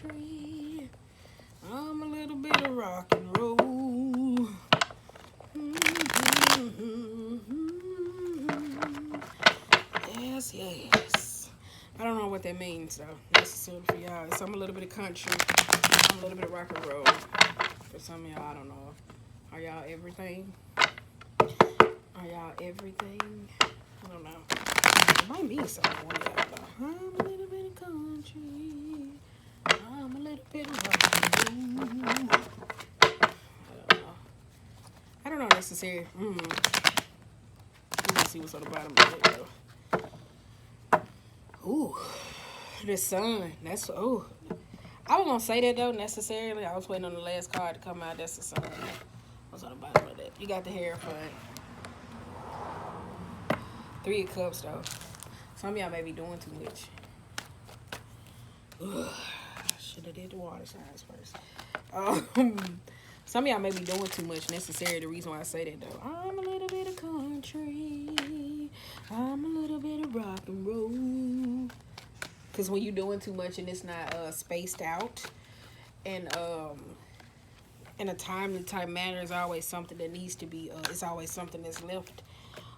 country. I'm a little bit of rock and roll. Yes, yes. I don't know what that means though, necessarily for y'all. So I'm a little bit of country. I'm a little bit of rock and roll. For some of y'all, I don't know. Are y'all everything? Are y'all everything? I don't know. It might mean something to one of y'all though. I'm a little bit of country. I'm a little bit of rock and roll. I don't know. I don't know necessarily. Let me see what's on the bottom of it though. Ooh, the sun. That's I was gonna say that though necessarily. I was waiting on the last card to come out. That's the sun. What's on the bottom of that? You got the Hierophant. 3 of Cups though. Some of y'all may be doing too much. Should have did the water signs first. Some of y'all may be doing too much necessarily. The reason why I say that though. I'm a little bit of country. I'm a little bit of rock and roll. Because when you're doing too much and it's not spaced out and in a timely type manner, is always something that needs to be, it's always something that's left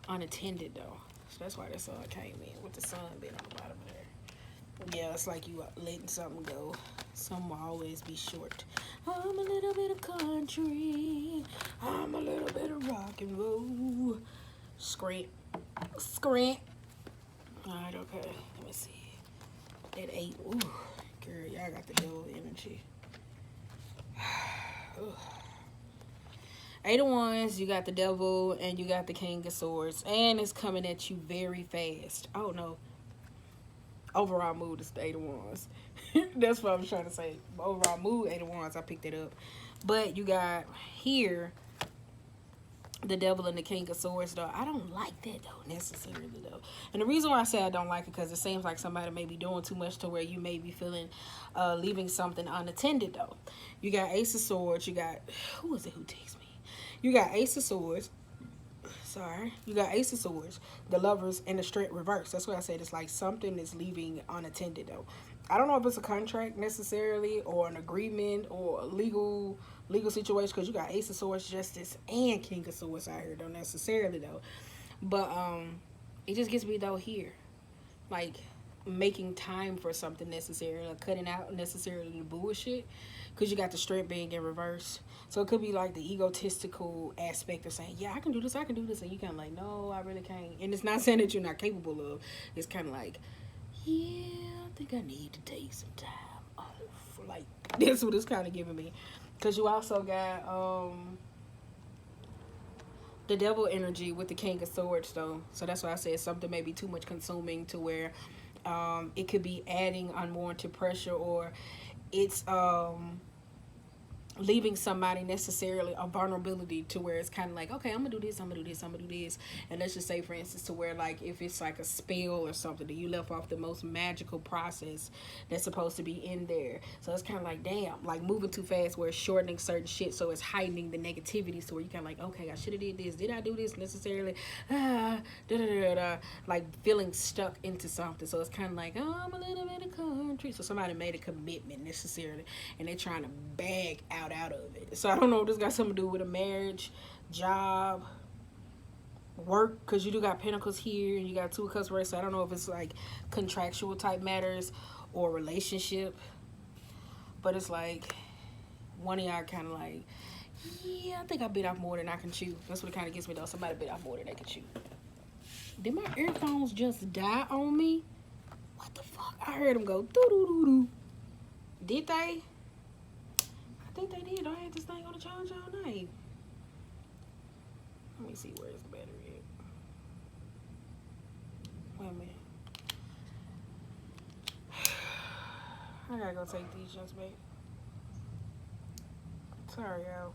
unattended though. So that's why that sun came in with the sun being on the bottom of there. Yeah, it's like you letting something go. Some will always be short. I'm a little bit of country. I'm a little bit of rock and roll. Scrant. Scrant. Alright, okay. Let me see. That 8. Ooh, girl, y'all got the devil energy. 8 of Wands, you got the devil, and you got the King of Swords. And it's coming at you very fast. Oh, no. Overall mood is the 8 of Wands. That's what I was trying to say. Overall mood, 8 of Wands, I picked it up. But you got here the devil and the King of Swords though. I don't like that though necessarily though. And the reason why I say I don't like it because it seems like somebody may be doing too much to where you may be feeling leaving something unattended though. You got Ace of Swords. You got, who is it who takes me? You got Ace of Swords. Sorry. You got Ace of Swords, the Lovers, and the Strength reverse. That's what I said. It's like something is leaving unattended though. I don't know if it's a contract necessarily or an agreement or a legal situation because you got Ace of Swords, Justice, and King of Swords out here though necessarily though. But it just gets me though here. Like making time for something necessary, like cutting out necessarily the bullshit because you got the Strength being in reverse. So it could be like the egotistical aspect of saying, yeah, I can do this, and you kind of like, no, I really can't. And it's not saying that you're not capable of. It's kind of like, yeah, I think I need to take some time off. Like, that's what it's kind of giving me. Because you also got the devil energy with the King of Swords, though. So that's why I said something may be too much consuming to where it could be adding unwarranted pressure or it's leaving somebody necessarily a vulnerability to where it's kind of like, okay, I'm gonna do this, I'm gonna do this, I'm gonna do this. And let's just say, for instance, to where like if it's like a spell or something that you left off the most magical process that's supposed to be in there. So it's kind of like, damn, like moving too fast where it's shortening certain shit, so it's heightening the negativity. So where you kind of like, okay, I should have did this. Did I do this necessarily? Like feeling stuck into something. So it's kind of like, oh, I'm a little bit of country. So somebody made a commitment necessarily and they're trying to bag out of it. So I don't know if this got something to do with a marriage, job, work, because you do got Pentacles here and you got 2 of Cups right. So I don't know if it's like contractual type matters or relationship, but it's like one of y'all kind of like, yeah, I think I bit off more than I can chew. That's what it kind of gets me though. Somebody bit off more than they can chew. Did my earphones just die on me? What the fuck? I heard them go doo doo doo doo. Did they? I think they did. I had this thing on the charge all night. Let me see where's the battery at. Wait a minute. I gotta go take these just back. Sorry, y'all.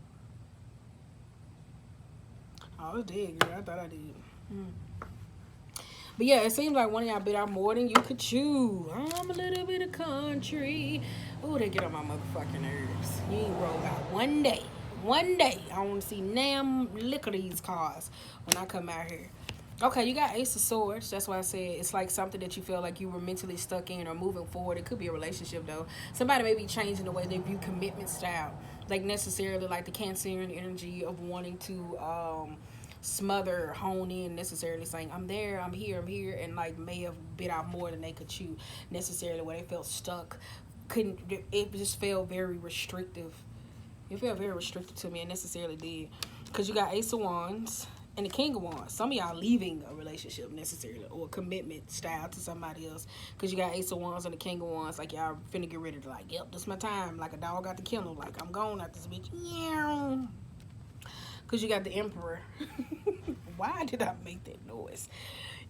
Oh, it's dead, girl. I thought I did. But yeah, it seems like one of y'all bit out more than you could chew. I'm a little bit of country. Oh, they get on my motherfucking nerves. You ain't rolled out one day. One day. I want to see damn lick of these cars when I come out here. Okay, you got Ace of Swords. That's why I said it's like something that you feel like you were mentally stuck in or moving forward. It could be a relationship though. Somebody may be changing the way they view commitment style. Like necessarily like the Cancerian energy of wanting to smother, hone in, necessarily saying, I'm there, I'm here, and like may have bit out more than they could chew. Necessarily where they felt stuck. Couldn't it just felt very restrictive. It felt very restrictive to me, and necessarily did. Because you got Ace of Wands and the King of Wands. Some of y'all leaving a relationship necessarily or a commitment style to somebody else. Because you got Ace of Wands and the King of Wands. Like y'all finna get ready to like, yep, this is my time. Like a dog got the kennel. Like I'm going out this bitch. Yeah. Because you got the Emperor. Why did I make that noise?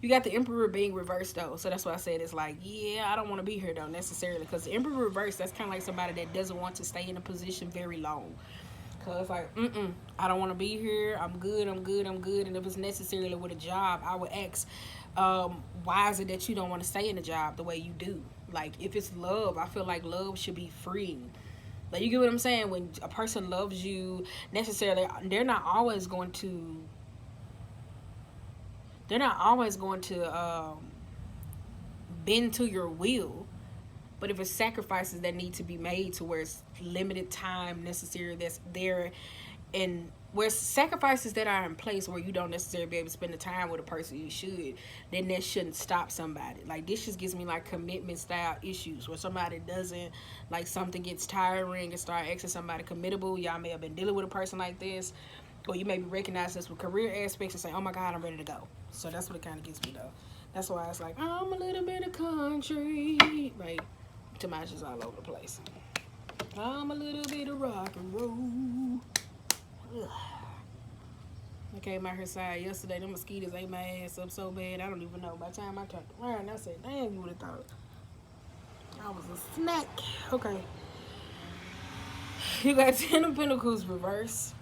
You got the Emperor being reversed though, so that's why I said it's like, yeah, I don't want to be here though necessarily, because the Emperor reversed, that's kind of like somebody that doesn't want to stay in a position very long. Cause like, I don't want to be here. I'm good. And if it's necessarily with a job, I would ask, why is it that you don't want to stay in the job the way you do? Like, if it's love, I feel like love should be freeing. Like, you get what I'm saying? When a person loves you, necessarily, they're not always going to bend to your will. But if it's sacrifices that need to be made to where it's limited time necessary that's there, and where sacrifices that are in place where you don't necessarily be able to spend the time with a person you should, then that shouldn't stop somebody. Like, this just gives me like commitment style issues where somebody doesn't, like, something gets tiring and start asking somebody committable. Y'all may have been dealing with a person like this, or you may be recognizing this with career aspects and say, oh my God, I'm ready to go. So that's what it kind of gives me though. That's why it's like, I'm a little bit of country. Like, Tamash is all over the place. I'm a little bit of rock and roll. Ugh. I came out her side yesterday. Them mosquitoes ate my ass up so bad. I don't even know. By the time I turned around, I said, damn, you would have thought I was a snack. Okay. You got Ten of Pentacles reverse.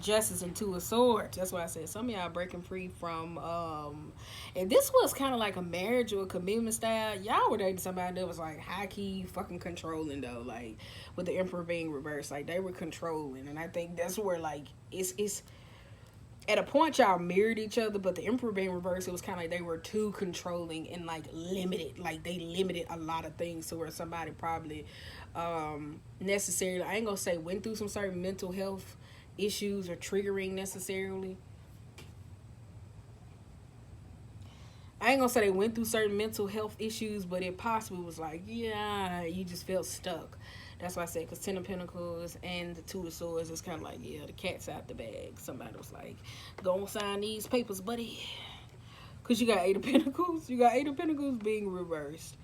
Justice and Two of Swords. That's why I said some of y'all breaking free from and this was kind of like a marriage or a commitment style. Y'all were dating somebody that was like high key fucking controlling though, like with the Emperor being reversed. Like they were controlling, and I think that's where like it's at a point y'all married each other, but the Emperor being reversed, it was kind of like they were too controlling and like limited. Like they limited a lot of things to where somebody probably necessarily, I ain't gonna say went through some certain mental health issues or triggering necessarily. I ain't gonna say they went through certain mental health issues, but it possibly was like, yeah, you just felt stuck. That's why I said, because Ten of Pentacles and the Two of Swords is kind of like, yeah, the cat's out the bag. Somebody was like, go and sign these papers, buddy. Because you got Eight of Pentacles. You got Eight of Pentacles being reversed.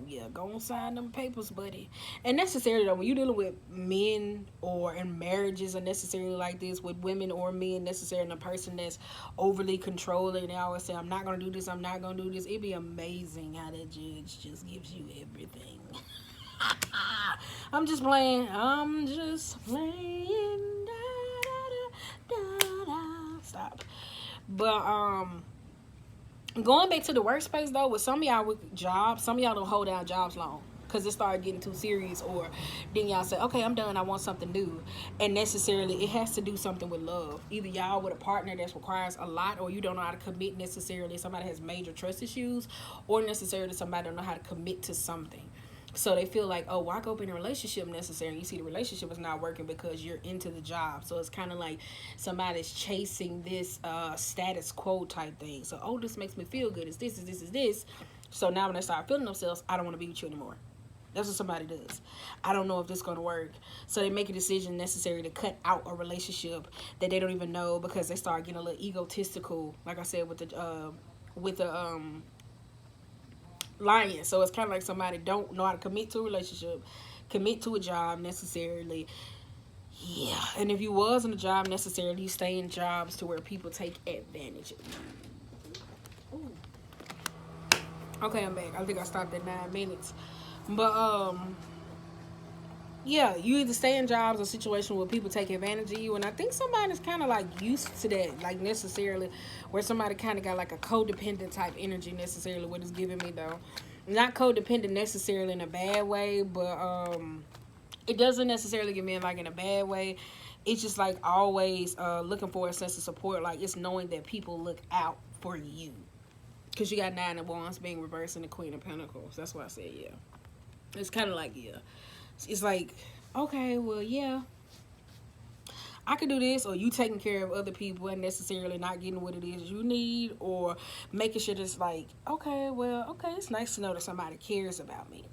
Yeah, go and sign them papers, buddy. And necessarily though, when you're dealing with men or in marriages are necessarily like this, with women or men necessarily, a person that's overly controlling, they always say, I'm not gonna do this, I'm not gonna do this. It'd be amazing how that judge just gives you everything. I'm just playing. Da, da, da. Stop. But going back to the workspace though, with some of y'all with jobs, some of y'all don't hold down jobs long because it started getting too serious, or then y'all say, okay, I'm done, I want something new. And necessarily it has to do something with love. Either y'all with a partner that requires a lot, or you don't know how to commit necessarily. Somebody has major trust issues, or necessarily somebody don't know how to commit to something. So they feel like, oh, why go up in a relationship necessarily? You see the relationship is not working because you're into the job. So it's kind of like somebody's chasing this status quo type thing. So, oh, this makes me feel good. It's this, is this, is this. So now when they start feeling themselves, I don't want to be with you anymore. That's what somebody does. I don't know if this is going to work. So they make a decision necessary to cut out a relationship that they don't even know, because they start getting a little egotistical, like I said, with the lying. So it's kind of like somebody don't know how to commit to a relationship, commit to a job necessarily. Yeah. And if you was in a job necessarily, you stay in jobs to where people take advantage of you. Ooh. Okay, I'm back. I think I stopped at 9 minutes. But yeah, you either stay in jobs or situations where people take advantage of you. And I think somebody's kind of like used to that, like necessarily, where somebody kind of got like a codependent type energy necessarily, what it's giving me though. Not codependent necessarily in a bad way, but it doesn't necessarily give me like in a bad way. it's just like always looking for a sense of support. Like it's knowing that people look out for you. Because you got 9 of Wands being reversed and the Queen of Pentacles. That's why I said, yeah. It's kind of like, yeah. It's like, okay, well, yeah. I could do this, or you taking care of other people and necessarily not getting what it is you need, or making sure it's like, okay, well, okay, it's nice to know that somebody cares about me.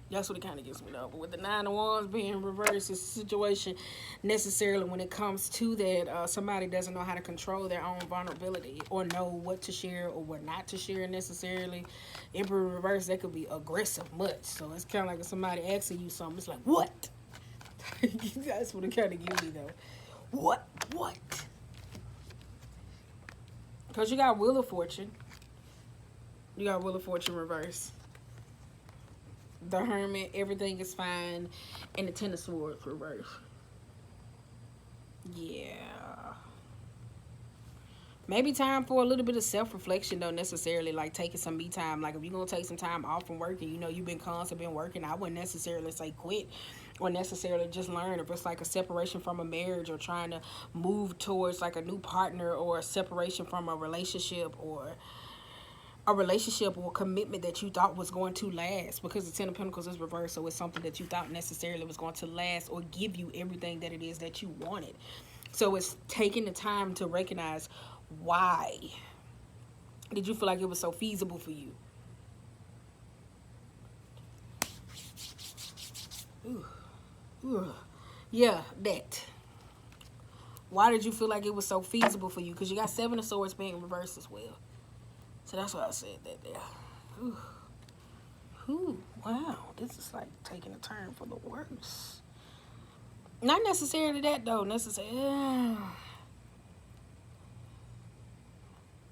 That's what it kind of gives me, though. But with the 9 of Wands being reversed, it's a situation necessarily when it comes to that, somebody doesn't know how to control their own vulnerability or know what to share or what not to share necessarily. Emperor reverse, that could be aggressive much. So it's kind of like if somebody asking you something, it's like, what? That's what it kind of gives me, though. What? Because you got Wheel of Fortune. You got Wheel of Fortune reverse. The Hermit, everything is fine, and the Ten of Swords reverse. Yeah. Maybe time for a little bit of self-reflection, though, necessarily, like taking some me time. Like if you're going to take some time off from work and you know you've been constantly working, I wouldn't necessarily say quit or necessarily just learn. If it's like a separation from a marriage or trying to move towards like a new partner, or a separation from a relationship, or a relationship or commitment that you thought was going to last, because the Ten of Pentacles is reversed, so it's something that you thought necessarily was going to last or give you everything that it is that you wanted. So it's taking the time to recognize, why did you feel like it was so feasible for you? Ooh. Yeah, that. Why did you feel like it was so feasible for you? Because you got 7 of Swords being reversed as well. So that's why I said that there. Ooh, wow. This is like taking a turn for the worse. Not necessarily that, though.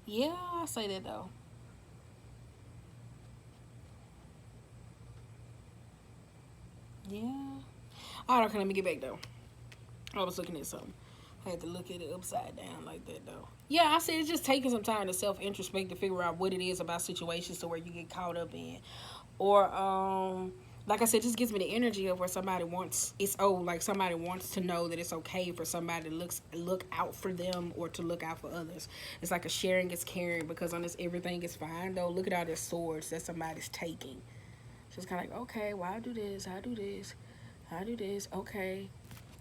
Yeah, I say that, though. Yeah. Alright, okay, let me get back, though. I was looking at something. I had to look at it upside down like that, though. Yeah, I said it's just taking some time to self-introspect to figure out what it is about situations to where you get caught up in. Or, like I said, just gives me the energy of where somebody wants, like somebody wants to know that it's okay for somebody to look out for them or to look out for others. It's like a sharing is caring, because on this everything is fine, though. Look at all the swords that somebody's taking. So it's kind of like, okay, well, I do this, okay.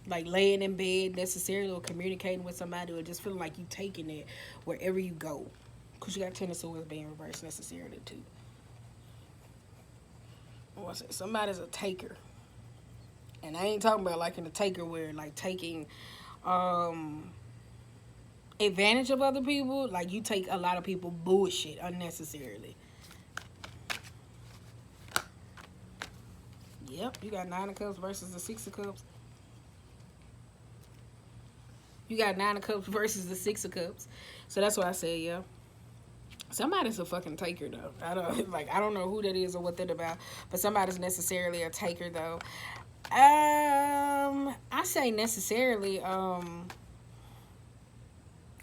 Like laying in bed necessarily, or communicating with somebody, or just feeling like you taking it wherever you go. Because you got 10 of Swords being reversed necessarily, too. Somebody's a taker. And I ain't talking about like in a taker where like taking advantage of other people. Like you take a lot of people bullshit unnecessarily. Yep, you got 9 of Cups versus the 6 of Cups. You got 9 of Cups versus the 6 of Cups. So that's what I said, yeah. Somebody's a fucking taker, though. I don't know who that is or what they're about, but somebody's necessarily a taker, though. I say necessarily,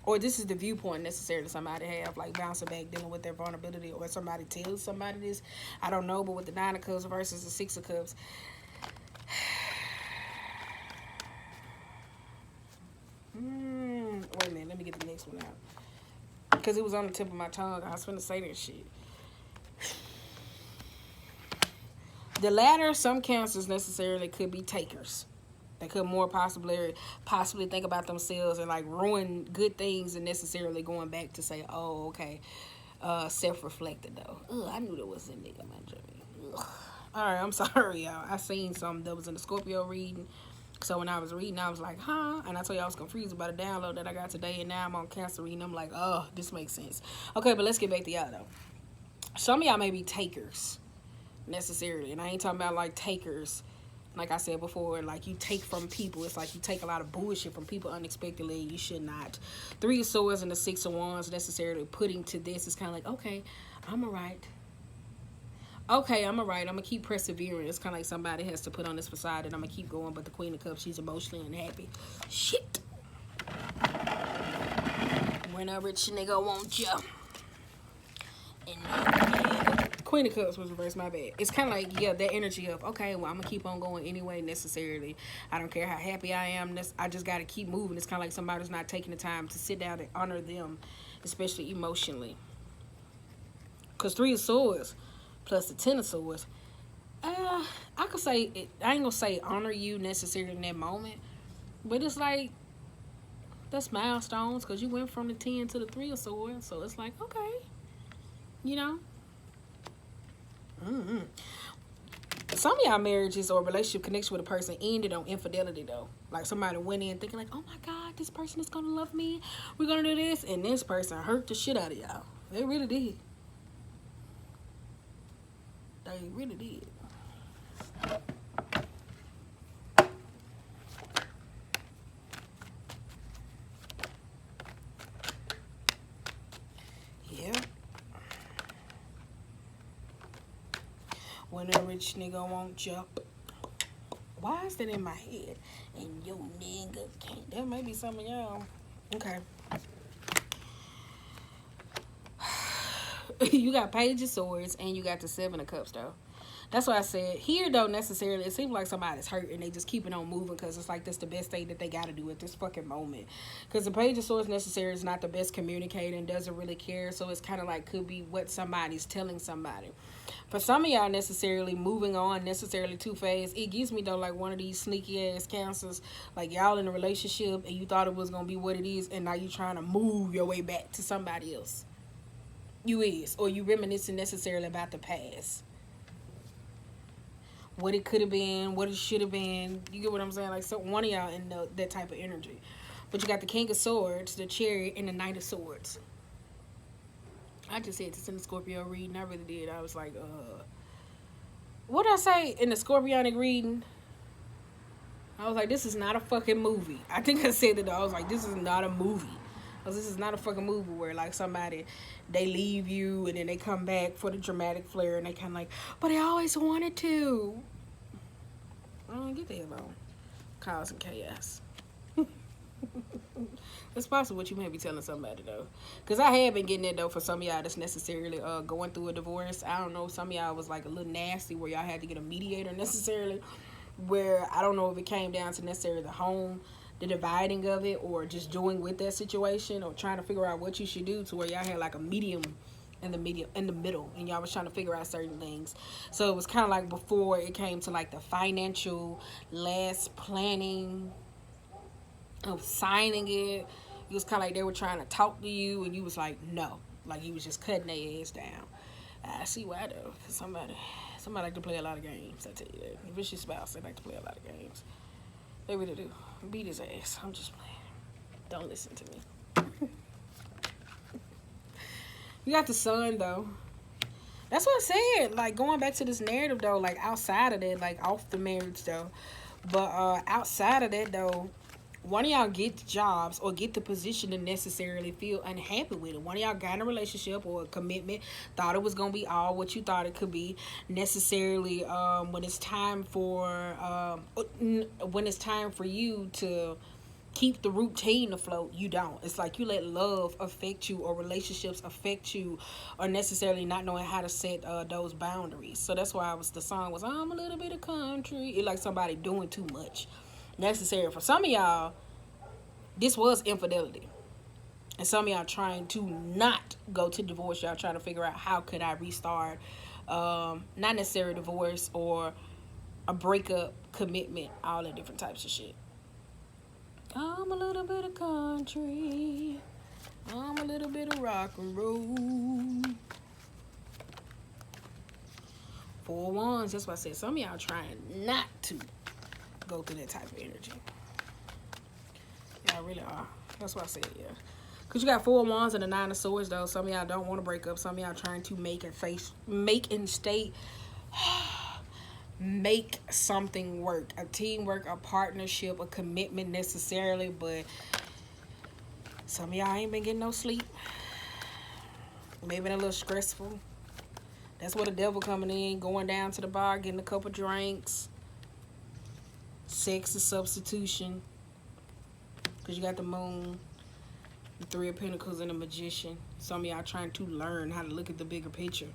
or this is the viewpoint necessarily somebody have, like bouncing back, dealing with their vulnerability, or somebody tells somebody this. I don't know, but with the 9 of Cups versus the 6 of Cups, wait a minute, let me get the next one out. Because it was on the tip of my tongue. I was finna say that shit. The latter, some Cancers necessarily could be takers. They could more possibly think about themselves and like ruin good things, and necessarily going back to say, oh, okay, self-reflected though. Ugh, I knew there was a nigga in my dream. Alright, I'm sorry, y'all. I seen something that was in the Scorpio reading. So when I was reading, I was like, huh? And I told you I was confused about a download that I got today, and now I'm on Cancer reading. I'm like, oh, this makes sense. Okay, but let's get back to y'all, though. Some of y'all may be takers, necessarily. And I ain't talking about, like, takers, like I said before, like you take from people. It's like you take a lot of bullshit from people unexpectedly. You should not. 3 of Swords and the 6 of Wands necessarily putting to this is kind of like, okay, I'm all right. Okay, I'm alright. I'm going to keep persevering. It's kind of like somebody has to put on this facade and I'm going to keep going. But the Queen of Cups, she's emotionally unhappy. Shit. When a rich nigga want ya. And Queen of Cups was reversed, my bad. It's kind of like, yeah, that energy of, okay, well, I'm going to keep on going anyway, necessarily. I don't care how happy I am. I just got to keep moving. It's kind of like somebody's not taking the time to sit down and honor them, especially emotionally. Because 3 of Swords plus the 10 of Swords, I could say, I ain't going to say honor you necessarily in that moment, but it's like, that's milestones because you went from the 10 to the 3 of Swords. So it's like, okay, you know. Some of y'all marriages or relationship connection with a person ended on infidelity, though. Like somebody went in thinking like, oh my God, this person is gonna love me, we're gonna do this, and this person hurt the shit out of y'all. They really did. They really did. Yeah. When a rich nigga won't jump. Why is that in my head? And yo nigga can't. That may be some of y'all. Okay. You got Page of Swords and you got the 7 of Cups, though. That's why I said here, though, necessarily, it seems like somebody's hurt and they just keeping on moving because it's like that's the best thing that they got to do at this fucking moment. Because the Page of Swords necessarily is not the best communicator and doesn't really care. So it's kind of like could be what somebody's telling somebody. For some of y'all, necessarily moving on necessarily too fast, it gives me, though, like one of these sneaky ass cancers. Like y'all in a relationship and you thought it was going to be what it is and now you trying to move your way back to somebody else. You is. Or you reminiscing necessarily about the past. What it could have been, what it should have been. You get what I'm saying? Like, so one of y'all in that type of energy. But you got the King of Swords, the Chariot, and the Knight of Swords. I just said this in the Scorpio reading. I really did. I was like, what did I say in the Scorpionic reading? I was like, this is not a fucking movie. I think I said it. I was like, this is not a movie. This is not a fucking movie where like somebody, they leave you and then they come back for the dramatic flair and they kind of like, but I always wanted to. Get the hell on. Cause and chaos. It's possible what you may be telling somebody though. Because I have been getting it though for some of y'all that's necessarily going through a divorce. I don't know, some of y'all was like a little nasty where y'all had to get a mediator necessarily. Where I don't know if it came down to necessarily the home, the dividing of it, or just doing with that situation, or trying to figure out what you should do to where y'all had like a medium in the middle, and y'all was trying to figure out certain things. So it was kind of like before it came to like the financial last planning of signing it. It was kind of like they were trying to talk to you, and you was like no, like you was just cutting their ass down. I see why though, cause somebody like to play a lot of games. I tell you that. If it's your spouse, they like to play a lot of games. They really do. Beat his ass. I'm just playing. Don't listen to me. You got the Sun, though. That's what I said. Like, going back to this narrative, though, like, outside of that, like, off the marriage, though. But outside of that, though, one of y'all get jobs or get the position to necessarily feel unhappy with it. One of y'all got in a relationship or a commitment, thought it was going to be all what you thought it could be. Necessarily, when it's time for you to keep the routine afloat, you don't. It's like you let love affect you or relationships affect you, or necessarily not knowing how to set those boundaries. So that's why the song was I'm a little bit of country. It's like somebody doing too much. Necessary for some of y'all, this was infidelity, and some of y'all trying to not go to divorce. Y'all trying to figure out how could I restart, not necessarily divorce or a breakup, commitment, all the different types of shit. I'm a little bit of country, I'm a little bit of rock and roll. 4 wands. That's why I said some of y'all trying not to go through that type of energy. Y'all really are. That's what I said, yeah. Because you got 4 wands and the 9 of swords, though. Some of y'all don't want to break up. Some of y'all trying to make something work. A teamwork, a partnership, a commitment necessarily. But some of y'all ain't been getting no sleep. Maybe a little stressful. That's where the devil coming in. Going down to the bar, getting a couple drinks. Sex is substitution, because you got the moon, the 3 of pentacles, and the magician. Some of y'all trying to learn how to look at the bigger picture.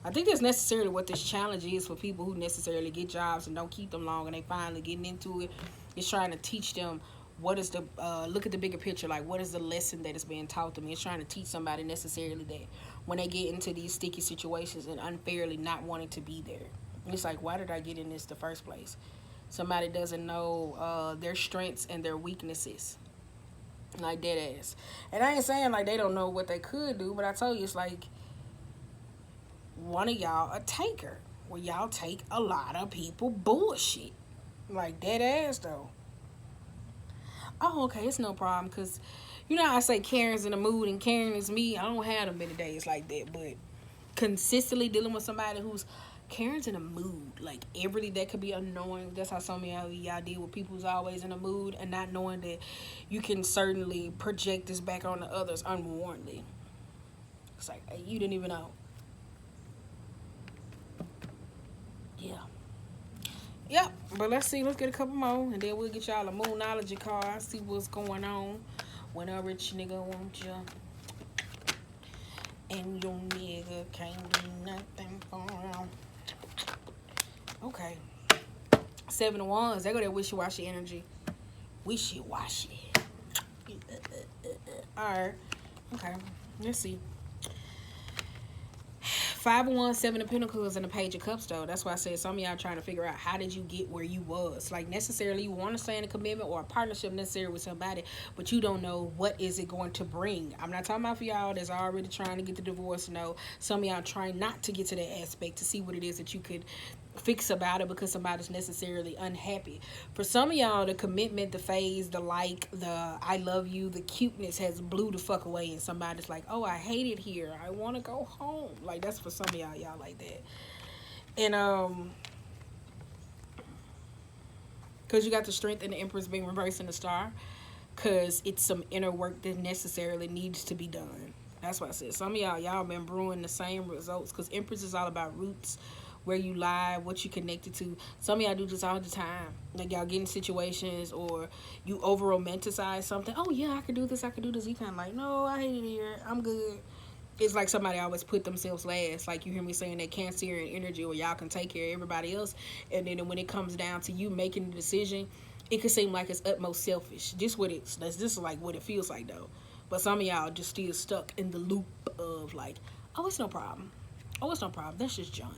I think that's necessarily what this challenge is for people who necessarily get jobs and don't keep them long, and they finally getting into it. It's trying to teach them what is the look at the bigger picture, like what is the lesson that is being taught to me. It's trying to teach somebody necessarily that when they get into these sticky situations and unfairly not wanting to be there, it's like, why did I get in this the first place? Somebody doesn't know their strengths and their weaknesses, like dead ass. And I ain't saying like they don't know what they could do, but I told you, it's like one of y'all a taker, where y'all take a lot of people bullshit, like dead ass though. Oh, okay, it's no problem, because you know how I say Karen's in the mood and Karen is me. I don't have them many days like that, but consistently dealing with somebody who's Karen's in a mood, like every that could be annoying. That's how some of y'all deal with people who's always in a mood and not knowing that you can certainly project this back on the others unwarranted. It's like, hey, you didn't even know. Yeah. Yep, but let's see. Let's get a couple more, and then we'll get y'all a Moonology card. See what's going on when a rich nigga want you, and your nigga can't do nothing for him. Okay. 7 of Wands. They go that wishy-washy energy. Wishy-washy. Alright. Okay. Let's see. 5 of Wands, 7 of Pentacles, and the Page of Cups, though. That's why I said some of y'all trying to figure out how did you get where you was. Like, necessarily you want to stay in a commitment or a partnership necessarily with somebody, but you don't know what is it going to bring. I'm not talking about for y'all that's already trying to get the divorce. No, some of y'all trying not to get to that aspect to see what it is that you could fix about it because somebody's necessarily unhappy. For some of y'all, the commitment, the phase, the like, the I love you, the cuteness has blew the fuck away, and somebody's like, oh, I hate it here, I want to go home. Like, that's for some of y'all like that. And because you got the Strength and the Empress being reversed in the Star, because it's some inner work that necessarily needs to be done. That's why I said some of y'all been brewing the same results, because Empress is all about roots, where you lie, what you connected to. Some of y'all do this all the time. Like, y'all get in situations or you over romanticize something. Oh yeah, I could do this, I could do this. You kind of like, no, I hate it here, I'm good. It's like somebody always put themselves last. Like, you hear me saying that Cancerian energy, or y'all can take care of everybody else, and then when it comes down to you making the decision, it could seem like it's utmost selfish. Just what it's, this is like what it feels like though. But some of y'all just still stuck in the loop of like, oh, it's no problem. Oh, it's no problem. That's just John.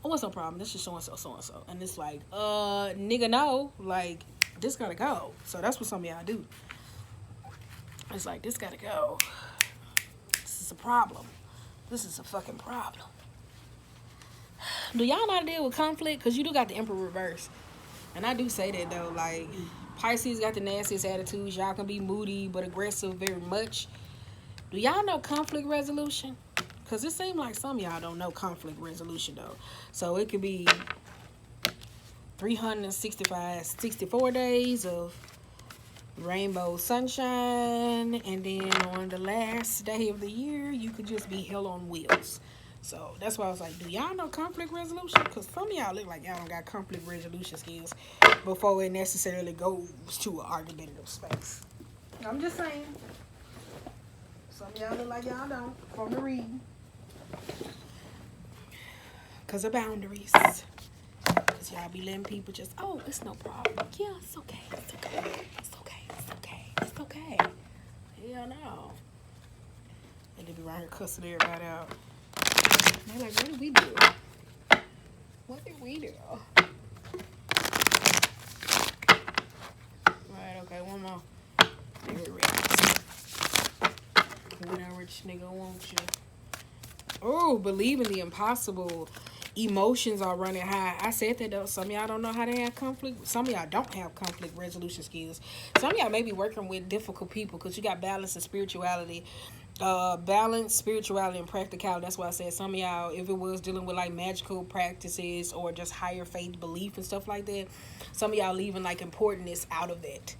Oh, it's no problem. That's just so-and-so, so-and-so. And it's like, nigga, no. Like, this gotta go. So that's what some of y'all do. It's like, this gotta go. This is a problem. This is a fucking problem. Do y'all know how to deal with conflict? Because you do got the Emperor reverse. And I do say that, though. Like, Pisces got the nastiest attitudes. Y'all can be moody but aggressive very much. Do y'all know conflict resolution? Because it seems like some of y'all don't know conflict resolution, though. So it could be 64 days of rainbow sunshine. And then on the last day of the year, you could just be hell on wheels. So that's why I was like, do y'all know conflict resolution? Because some of y'all look like y'all don't got conflict resolution skills before it necessarily goes to an argumentative space. I'm just saying. Some of y'all look like y'all don't from the reading. Because of boundaries. Because y'all be letting people just, oh, it's no problem. Yeah, it's okay. It's okay. It's okay. It's okay. It's okay. Hell no. And they be right here cussing everybody out. And they're like, what did we do? What did we do? Right, okay, one more. When a rich nigga wants you. Oh, believe in the impossible. Emotions are running high. I said that though. Some of y'all don't know how to have conflict. Some of y'all don't have conflict resolution skills. Some of y'all may be working with difficult people because you got balance and spirituality. Balance, spirituality, and practicality. That's why I said some of y'all, if it was dealing with like magical practices or just higher faith belief and stuff like that, some of y'all leaving like importance out of that.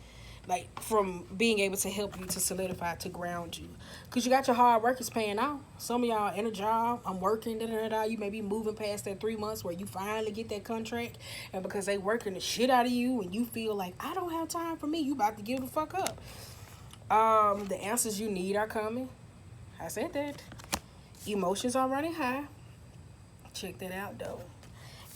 Like, from being able to help you to solidify, to ground you. Because you got your hard work is paying out. Some of y'all in a job, I'm working, da-da-da-da. You may be moving past that 3 months where you finally get that contract. And because they working the shit out of you and you feel like, I don't have time for me, you about to give the fuck up. The answers you need are coming. I said that. Emotions are running high. Check that out though.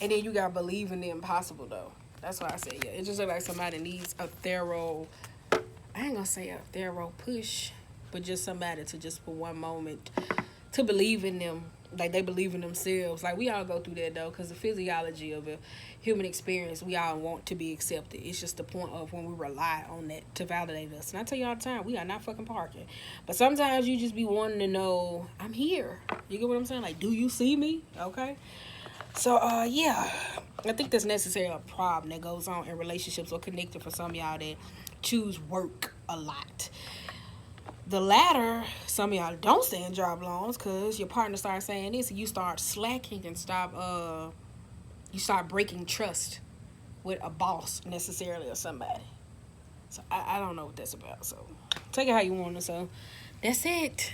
And then you got believe in the impossible though. That's why I say yeah. It just looks like somebody needs a thorough, I ain't gonna say a thorough push, but just somebody to just for one moment to believe in them, like they believe in themselves. Like we all go through that though, because the physiology of a human experience, we all want to be accepted. It's just the point of when we rely on that to validate us. And I tell you all the time, we are not fucking parking. But sometimes you just be wanting to know, I'm here. You get what I'm saying? Like, do you see me? Okay. So yeah, I think that's necessarily a problem that goes on in relationships or connected for some of y'all that choose work a lot. The latter, some of y'all don't stay in job loans because your partner starts saying this and you start slacking and you start breaking trust with a boss necessarily or somebody. So I don't know what that's about. So take it how you want it. So that's it.